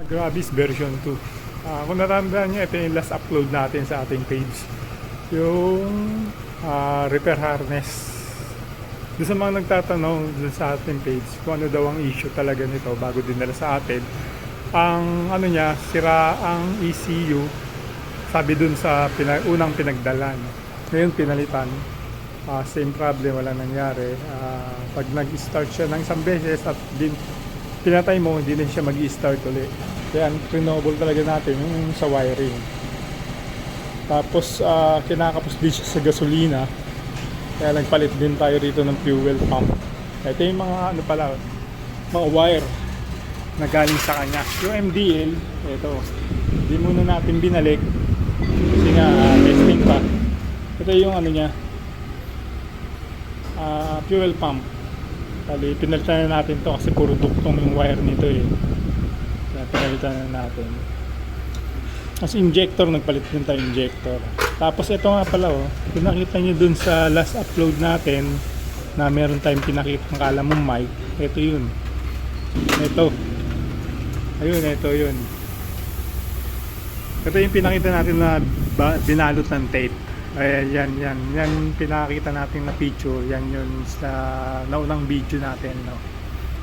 Gravis version 2. Kung natandaan nyo, ito yung last upload natin sa ating page. Yung repair harness. Doon sa mga nagtatanong doon sa ating page kung ano daw ang issue talaga nito bago dinala sa atin. Ang ano niya, sira ang ECU. Sabi doon sa unang pinagdalan. Ngayon pinalitan. Same problem, wala nangyari. Pag nag-start siya ng isang beses at pinatay mo, hindi na siya mag-i-start ulit. Kaya renewable talaga natin yung sa wiring. Tapos kinakapos din siya sa gasolina. Kaya nagpalit din tayo rito ng fuel pump. Ito yung mga ano pala, mga wire na galing sa kanya. Yung MDL, ito. Hindi muna natin binalik kasi nga testing pa. Ito yung ano niya, fuel pump. Kali pinalitan na natin to kasi puro duktong yung wire nito eh. Kaya pinalitan na natin. Kasi injector, nagpalit din tayo injector. Tapos ito nga pala pinakita nyo dun sa last upload natin na meron tayong pinakita ng kala mong mic. Ito yun. Ito. Ayun, ito yun. Ito yung pinakita natin na binalot ng tape. Ayan, yan pinakita natin na picture. Yan yun sa naunang video natin, no?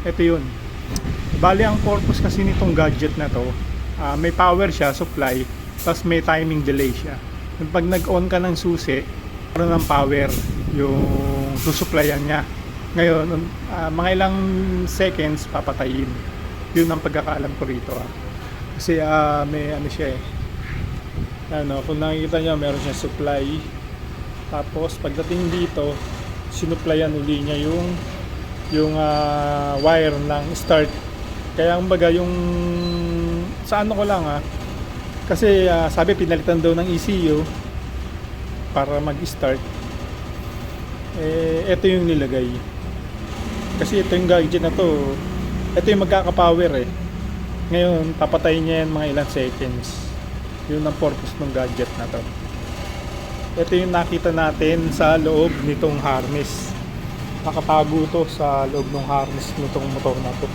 Ito yun. Bali ang purpose kasi nitong gadget na to, may power siya, supply, tapos may timing delay siya. Yung pag nag-on ka ng susi, meron ng power yung susupplyan niya. Ngayon, mga ilang seconds papatayin. Yun ang pagkakaalam ko rito. Kasi may ano siya eh. Ano, kung nakikita nyo, meron siya supply. Tapos pagdating dito, sinupplyan uli niya yung wire ng start. Kaya kumbaga yung sa ano ko lang kasi sabi pinalitan daw ng ECU para mag-start. Ito yung nilagay. Kasi ito yung gadget na to. Ito yung magkaka-power eh. Ngayon, papatayin niya yan mga ilang seconds. Yun ang purpose ng gadget na to. Ito yung nakita natin sa loob nitong harness. Nakatago to sa loob ng harness nitong motor na to.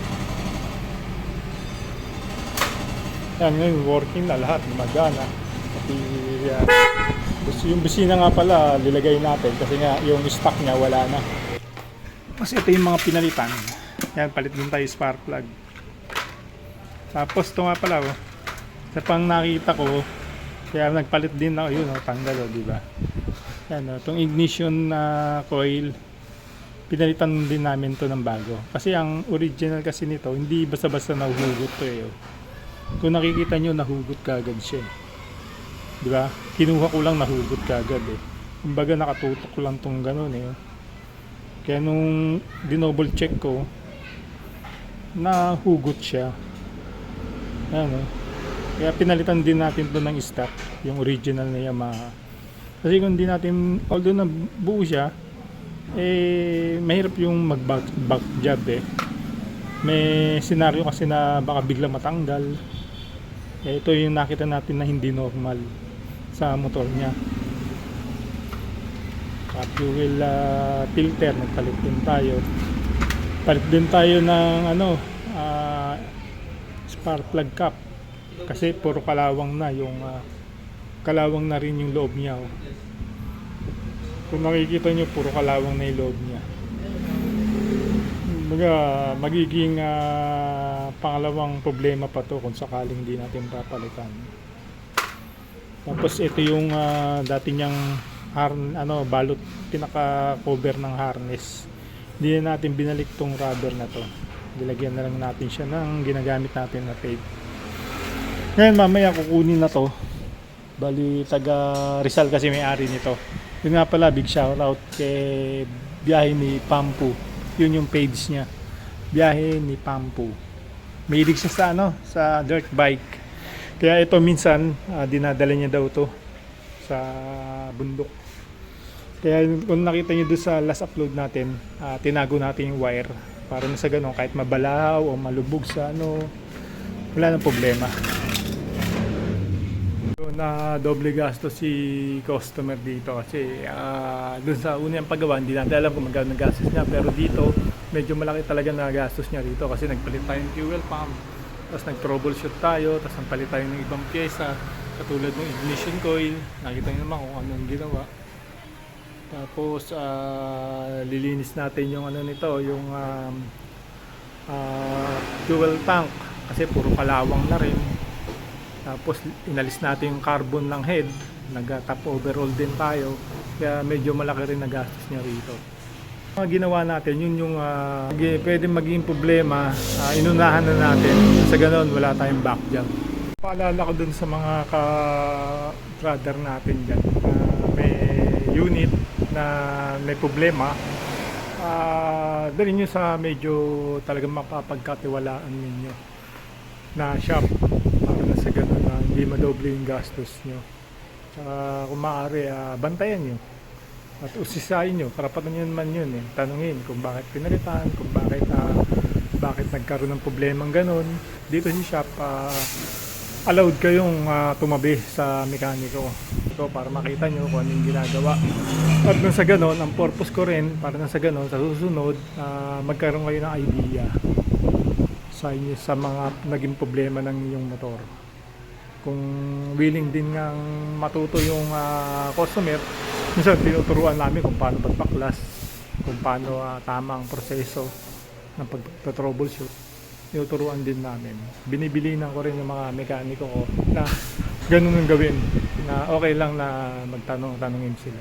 Yan, ngayon working na lahat, magana. Pati yung busina nga pala lilagay natin kasi nga yung stock niya wala na. Tapos ito yung mga pinalitan. Yan, palit din tayo spark plug. Tapos ito nga pala sa pang nakita ko, kaya nagpalit din ako yun, tanggal di ba? Yan, itong ignition coil, pinalitan din namin to ng bago. Kasi ang original kasi nito, hindi basta-basta nahuhugot to eh. Kung nakikita nyo, nahugot kagad siya. Di ba? Kinuha ko lang, nahugot kagad eh. Kumbaga nakatutok ko lang tong ganun eh. Kaya nung dinoble check ko, nahugot siya. Ano? Kaya pinalitan din natin to ng stock, yung original na Yamaha. Kasi kung di natin, although na buo siya, mahirap yung mag-back job eh. May senaryo kasi na baka bigla matanggal. Ito yung nakita natin na hindi normal sa motor niya. Fuel filter, nagpalit din tayo. Palit din tayo ng spark plug cap. Kasi puro kalawang na yung kalawang na rin yung loob niya. Kung makikita nyo, puro kalawang na yung loob niya. Magiging pangalawang problema pa to kung sakaling di natin papalitan. Tapos ito yung dati niyang balot, pinaka cover ng harness. Hindi na natin binalik tong rubber na to. Dilagyan na lang natin siya ng ginagamit natin na tape. Ngayon mamaya kukunin na to. Bali taga Rizal kasi may-ari nito. Yun nga pala, big shoutout kay Biyahe ni Pampu. Yun yung page niya. Biyahe ni Pampu. Mahilig siya sa dirt bike. Kaya ito minsan dinadala niya daw to sa bundok. Kaya kung nakita niyo doon sa last upload natin, tinago natin yung wire para na sa ganun kahit mabalaw o malubog sa wala nang problema. Na doble gasto si customer dito kasi doon sa unang paggawa hindi natin alam kung magkano ng gastos niya, pero dito medyo malaki talaga na gastos niya dito kasi nagpalit tayo ng fuel pump, Tapos nag-troubleshoot tayo, tapos nagpalit tayo ng ibang pyesa, katulad ng ignition coil. Nakita niyo naman kung anong ginawa. Tapos lilinis natin yung ano nito, yung fuel tank kasi puro kalawang na rin. Tapos inalis natin yung carbon ng head, nag-top overhaul din tayo, kaya medyo malaki rin na gastos niya rito. Mga ginawa natin, yun yung pwede maging problema, inunahan na natin, sa ganun wala tayong back jump. Paalala ko dun sa mga ka-brother natin dyan, may unit na may problema, dalhin nyo sa medyo talagang mapapagkatiwalaan ninyo na shop, para na sa ganun na hindi madoble yung gastos nyo. Kung maaari, bantayan nyo at usisayin nyo, karapatan nyo naman yun eh. Tanungin kung bakit pinalitan, kung bakit nagkaroon ng problemang ganun. Dito sa shop, allowed kayong tumabi sa mekaniko para makita nyo kung anong ginagawa. At nang sa ganon, ang purpose ko rin para nang sa ganon, sa susunod, magkaroon kayo ng idea sa inyo sa mga naging problema ng inyong motor. Kung willing din ngang matuto yung customer, minsan tinuturuan namin kung paano pagbaklas, kung paano tamang proseso ng pag-troubleshoot. Tinuturuan din namin. Binibilinan ko rin yung mga mekaniko ko na ganun ang gawin, na okay lang na magtanong-tanongin sila.